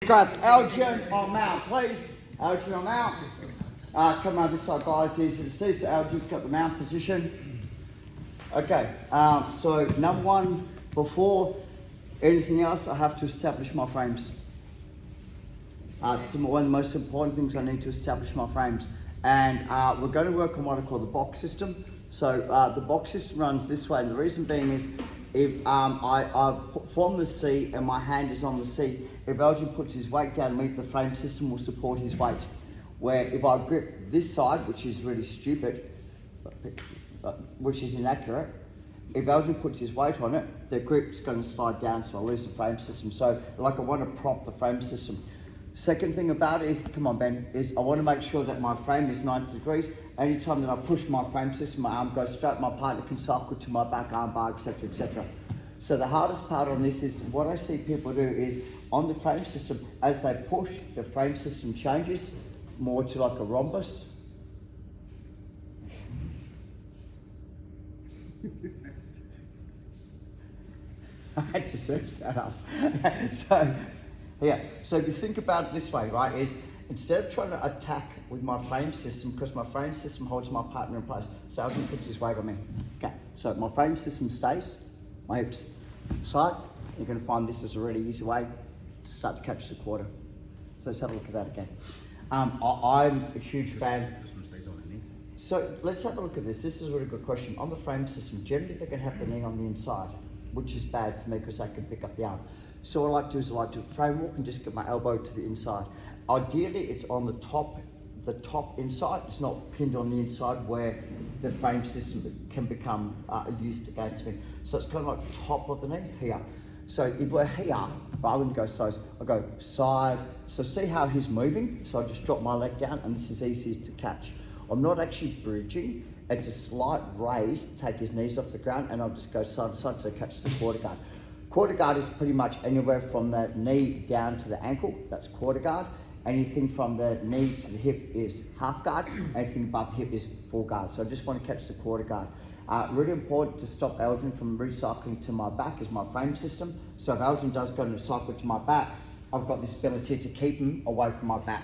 Grab Elgin on mount, please. Elgin on mount. Come over this side, guys. Easy to see. So Elgin's got the mount position. Okay. So number one, before anything else, I have to establish my frames. It's one of the most important things. I need to establish my frames, and we're going to work on what I call the box system. So the box system runs this way, and the reason being is if I form the C and my hand is on the C, if Elgin puts his weight down, the frame system will support his weight. Where if I grip this side, which is really stupid, which is inaccurate, if Elgin puts his weight on it, the grip's going to slide down, so I lose the frame system. So like I want to prop the frame system. Second thing about it is, come on Ben, is I want to make sure that my frame is 90 degrees. Anytime that I push my frame system, my arm goes straight, my partner can cycle to my back arm bar, etc, etc. So the hardest part on this is, what I see people do is, on the frame system, as they push, the frame system changes more to like a rhombus. I had to search that up. So if you think about it this way, right, is instead of trying to attack with my frame system, because my frame system holds my partner in place, so Elgin puts his weight on me. Okay, so my frame system stays, my hips side. You're going to find this is a really easy way to start to catch the quarter. So let's have a look at that again. I'm a huge fan. This one stays on the knee. So let's have a look at this. This is a really good question. On the frame system, generally they're going to have the knee on the inside, which is bad for me because I can pick up the arm. So what I like to do is I like to frame walk and just get my elbow to the inside. Ideally, it's on the top inside. It's not pinned on the inside where the frame system can become used against me. So it's kind of like top of the knee here. So if we're here, but I wouldn't go sides, I go side. So see how he's moving? So I just drop my leg down, and this is easy to catch. I'm not actually bridging. It's a slight raise to take his knees off the ground, and I'll just go side to side to catch the quarter guard. Quarter guard is pretty much anywhere from the knee down to the ankle. That's quarter guard. Anything from the knee to the hip is half guard. Anything above the hip is full guard. So I just want to catch the quarter guard. Really important to stop Elgin from recycling to my back is my frame system. So if Elgin does go to cycle to my back, I've got this ability to keep him away from my back.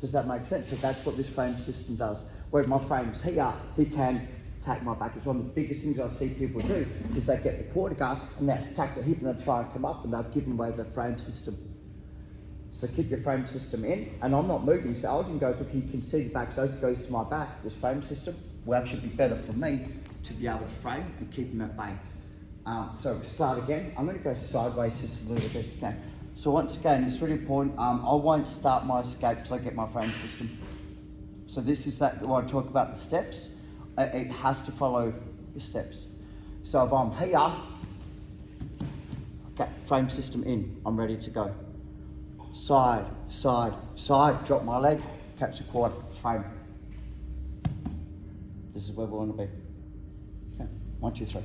Does that make sense? So that's what this frame system does. Where my frame's here, he can attack my back. It's one of the biggest things I see people do is they get the quarter guard and they attack the hip and they try and come up and they've given away the frame system. So keep your frame system in, and I'm not moving. So Elgin goes, look, he can see the back, so as it goes to my back, this frame system will actually be better for me to be able to frame and keep him at bay. So start again. I'm going to go sideways just a little bit. Okay. So once again, it's really important. I won't start my escape till I get my frame system. So this is that when I talk about the steps. It has to follow the steps. So if I'm here, okay, frame system in, I'm ready to go. Side, side, side, drop my leg, catch the quarter, frame. This is where we want to be. Okay. 1, 2, 3.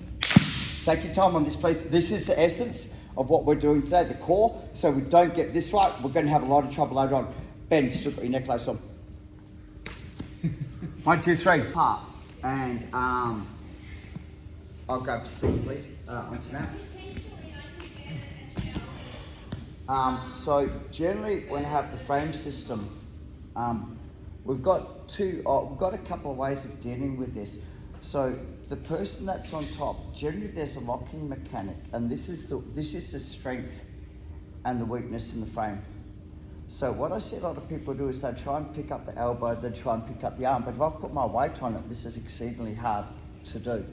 Take your time on this, please. This is the essence of what we're doing today, the core. So we don't get this right, we're going to have a lot of trouble later on. Ben, still got your necklace on. 1, 2, 3. Part. And I'll grab Steve, please, onto that. So generally, when I have the frame system, we've got a couple of ways of dealing with this. So the person that's on top, generally there's a locking mechanic, and this is the strength and the weakness in the frame. So what I see a lot of people do is they try and pick up the elbow, they try and pick up the arm, but if I put my weight on it, this is exceedingly hard to do.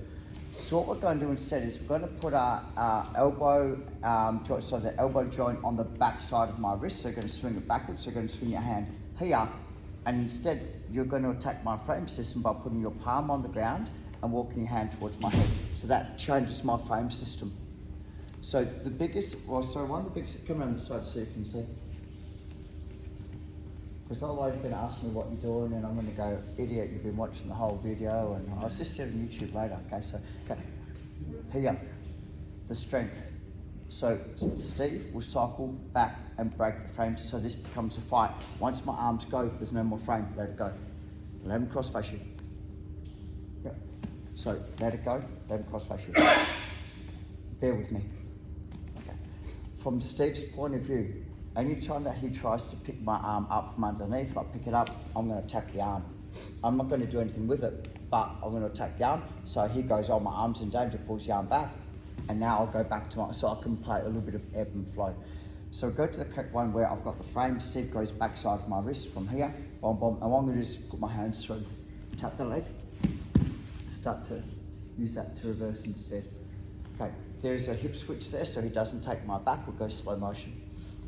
So what we're going to do instead is we're going to put our elbow joint, so the elbow joint on the back side of my wrist, so you're going to swing it backwards, so you're going to swing your hand here, and instead you're going to attack my frame system by putting your palm on the ground and walking your hand towards my head. So that changes my frame system. So one of the biggest, come around the side so you can see. Because otherwise you're going to ask me what you're doing and I'm going to go, idiot, you've been watching the whole video, and I'll just see it on YouTube later. Okay, here, the strength. So Steve will cycle back and break the frame, so this becomes a fight. Once my arms go, there's no more frame, let it go. Let him cross face you. Yeah. So let it go, let him cross face you. Bear with me. Okay. From Steve's point of view, anytime that he tries to pick my arm up from underneath, like pick it up, I'm going to attack the arm. I'm not going to do anything with it, but I'm going to attack the arm. So he goes, oh, my arm's in danger, pulls the arm back, and now I'll go back to so I can play a little bit of ebb and flow. So go to the correct one where I've got the frame. Steve goes backside of my wrist from here, bomb, bomb, and I'm going to just put my hands through, tap the leg, start to use that to reverse instead. Okay, there's a hip switch there, so he doesn't take my back, we'll go slow motion.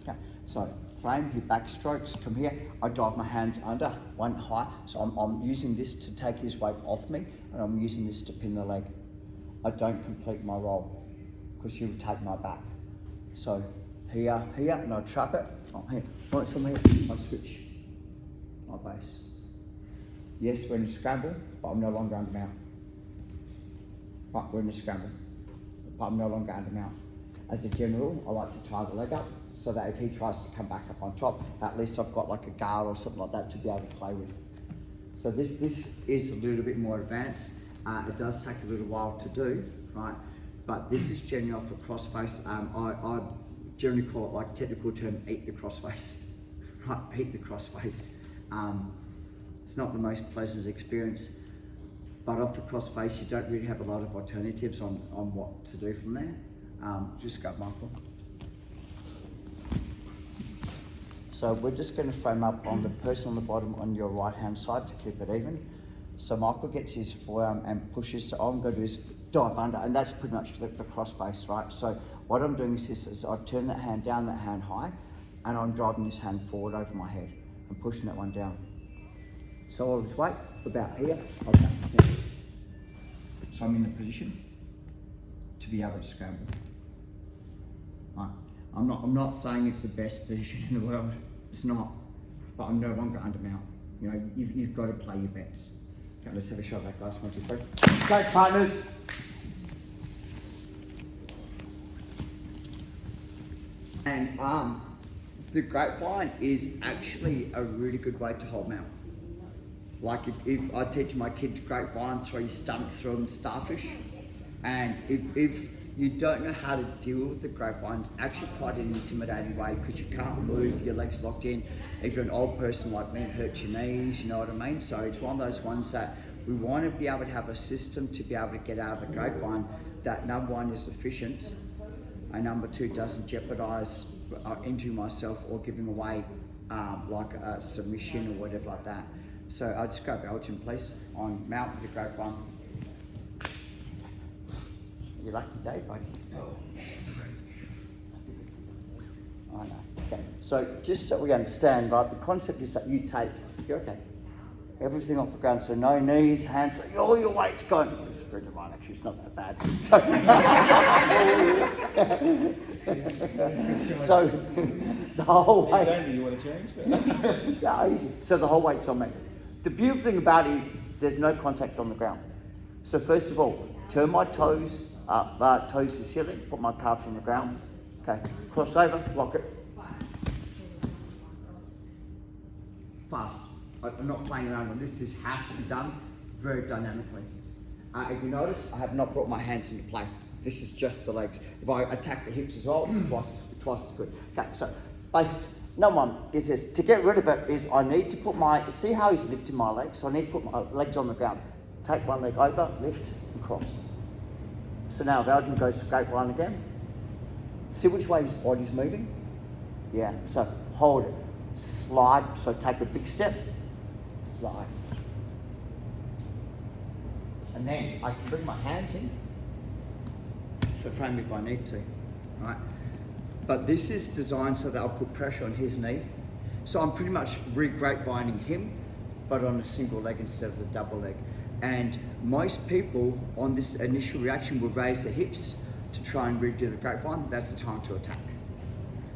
Okay, so frame, he backstrokes, come here, I dive my hands under, one high, so I'm using this to take his weight off me, and I'm using this to pin the leg. I don't complete my roll, because he will take my back. So here, and I trap it, here, once I'm here, I switch my base. Yes, we're in a scramble, but I'm no longer under mount. But we're in a scramble, but I'm no longer under mount. As a general, I like to tie the leg up so that if he tries to come back up on top, at least I've got like a guard or something like that to be able to play with. So this is a little bit more advanced. It does take a little while to do, right? But this is generally off the crossface. I generally call it, like technical term, eat the crossface, right? Eat the crossface. It's not the most pleasant experience. But off the crossface, you don't really have a lot of alternatives on what to do from there. Just go, Michael. So we're just going to frame up on the person on the bottom on your right-hand side to keep it even. So Michael gets his forearm and pushes, so all I'm going to do is dive under, and that's pretty much the crossface, right? So what I'm doing is this, is I turn that hand down, that hand high, and I'm driving this hand forward over my head and pushing that one down. So I'll just wait about here, okay. So I'm in the position to be able to scramble. Right. I'm not saying it's the best position in the world, it's not, but I'm no longer under mount. You know, you've got to play your bets. Okay, let's have a shot of that glass, 1, 2, 3. Go, partners. And the grapevine is actually a really good way to hold mount. Like if I teach my kids grapevine, throw your stomach through them, starfish, and if you don't know how to deal with the grapevine, it's actually quite an intimidating way because you can't move, your legs locked in. If you're an old person like me, it hurts your knees, you know what I mean? So it's one of those ones that we want to be able to have a system to be able to get out of the grapevine that number one is efficient, and number two doesn't jeopardize injuring myself or giving away like a submission or whatever like that. So I'll just go Belgian, please, on mount with the grapevine. Your lucky day, buddy. I know. Okay. So just so we understand, right, the concept is that you take, you're okay, everything off the ground, so no knees, hands, all your weight's gone. It's pretty divine, actually, it's not that bad. So the whole weight. Exactly, you want to change that? Yeah, easy. So the whole weight's on me. The beautiful thing about it is there's no contact on the ground. So first of all, turn my toes up, toes to the ceiling, put my calf on the ground. Okay, cross over, lock it. Fast. I'm not playing around on this. This has to be done very dynamically. If you notice, I have not brought my hands into play. This is just the legs. If I attack the hips as well, it's twice as good. Okay, so basics. Number one is this. To get rid of it is I need to put my, see how he's lifting my legs? So I need to put my legs on the ground. Take one leg over, lift, and cross. So now Belgium goes to grapevine again. See which way his body's moving? Yeah, so hold it. Slide, so take a big step. Slide. And then I can bring my hands in to the frame if I need to, right? But this is designed so that I'll put pressure on his knee. So I'm pretty much re-grapevining him, but on a single leg instead of the double leg. And most people on this initial reaction will raise their hips to try and redo the grapevine. That's the time to attack.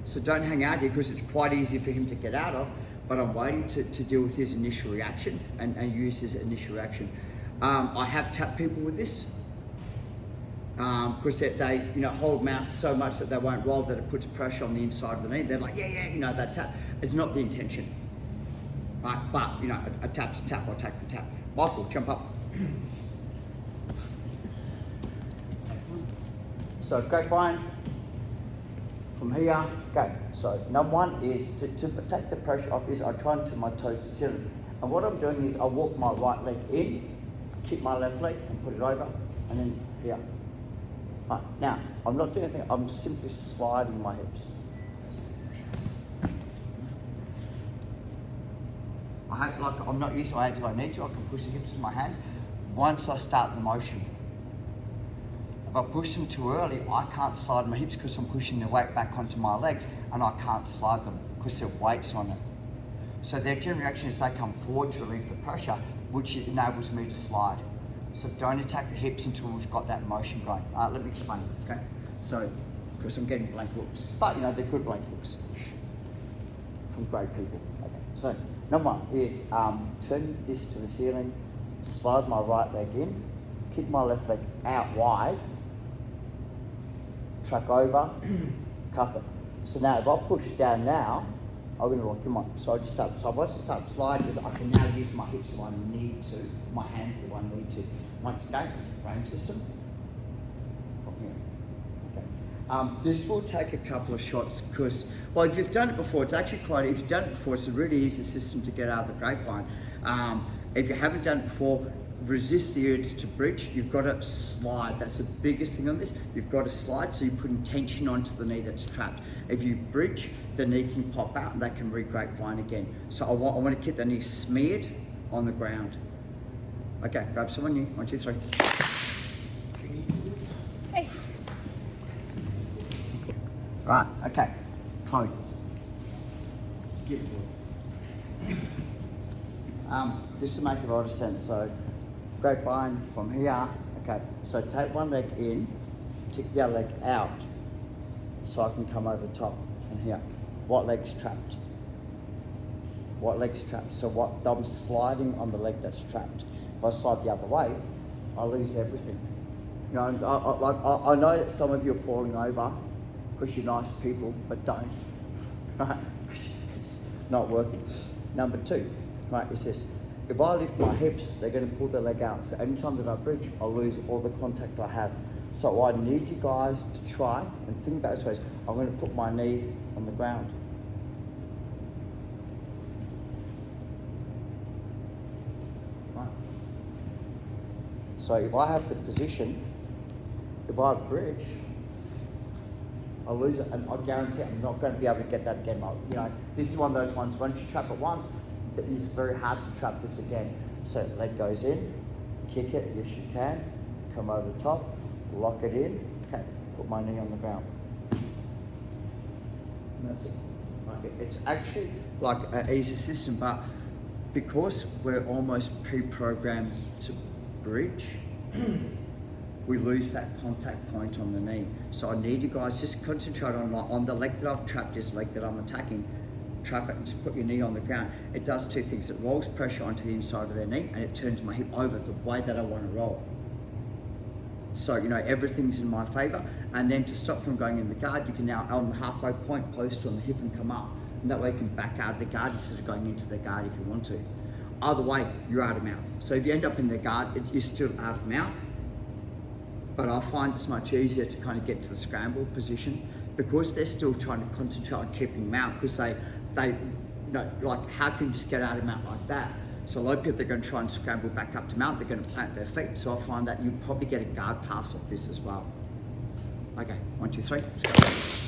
So don't hang out here because it's quite easy for him to get out of, but I'm waiting to deal with his initial reaction and use his initial reaction. I have tapped people with this because they hold mounts so much that they won't roll, that it puts pressure on the inside of the knee. They're like, yeah, that tap. It's not the intention, right? But, a tap's a tap, I'll take the tap. Michael, jump up. So grapevine, from here, go. So number one is to take the pressure off is I try and turn my toes to the ceiling. And what I'm doing is I walk my right leg in, kick my left leg and put it over, and then here. Right, now, I'm not doing anything, I'm simply sliding my hips. I'm not using my hands if I need to, I can push the hips with my hands once I start the motion. If I push them too early, I can't slide my hips because I'm pushing the weight back onto my legs and I can't slide them because there are weights on it. So their general reaction is they come forward to relieve the pressure, which enables me to slide. So don't attack the hips until we've got that motion going. Let me explain, okay? So, because I'm getting blank looks, but you know, they're good blank looks from great people. Okay. So, number one is turn this to the ceiling, slide my right leg in, kick my left leg out wide, track over, cup it. So now if I push it down now, I'm going to lock him up. So I just start, so once I start sliding, I can now use my hips if I need to, my hands if I need to. Once again, it's a frame system. From here. Okay. This will take a couple of shots because, well, if you've done it before, it's actually quite, if you've done it before, it's a really easy system to get out of the grapevine. If you haven't done it before, resist the urge to bridge. You've got to slide. That's the biggest thing on this. You've got to slide so you're putting tension onto the knee that's trapped. If you bridge, the knee can pop out and they can re-grapevine again. So I want to keep the knee smeared on the ground. Okay, grab someone new. 1, 2, 3. Hey. Right, okay. Chloe. This will make a lot of sense. So grapevine from here. Okay, so take one leg in, take the other leg out so I can come over the top and here. What leg's trapped? What leg's trapped? So what I'm sliding on the leg that's trapped. If I slide the other way, I lose everything. You know, I know that some of you are falling over because you're nice people, but don't. Right? It's not working. Number 2, right, is this. If I lift my hips, they're going to pull the leg out. So anytime that I bridge, I'll lose all the contact I have. So I need you guys to try and think about this ways. I'm going to put my knee on the ground. Right. So if I have the position, if I bridge, I'll lose it, and I guarantee I'm not going to be able to get that again. You know, this is one of those ones, once you trap it once, it is very hard to trap this again. So leg goes in, kick it, yes you can, come over the top, lock it in, okay, put my knee on the ground. And that's it. Like it's actually like an easy system, but because we're almost pre-programmed to bridge, we lose that contact point on the knee. So I need you guys just concentrate on the leg that I've trapped, this leg that I'm attacking. Trap it and just put your knee on the ground. It does 2 things. It rolls pressure onto the inside of their knee and it turns my hip over the way that I want to roll. So, you know, everything's in my favor. And then to stop from going in the guard, you can now, on the halfway point, post on the hip and come up. And that way you can back out of the guard instead of going into the guard if you want to. Either way, you're out of mount. So if you end up in the guard, you're still out of mount. But I find it's much easier to kind of get to the scramble position because they're still trying to concentrate on keeping mount because they you know, like how can you just get out of mount like that? So a lot of people, they're going to try and scramble back up to mount, they're going to plant their feet. So I find that you probably get a guard pass off this as well. Okay, 1, 2, 3, let's go.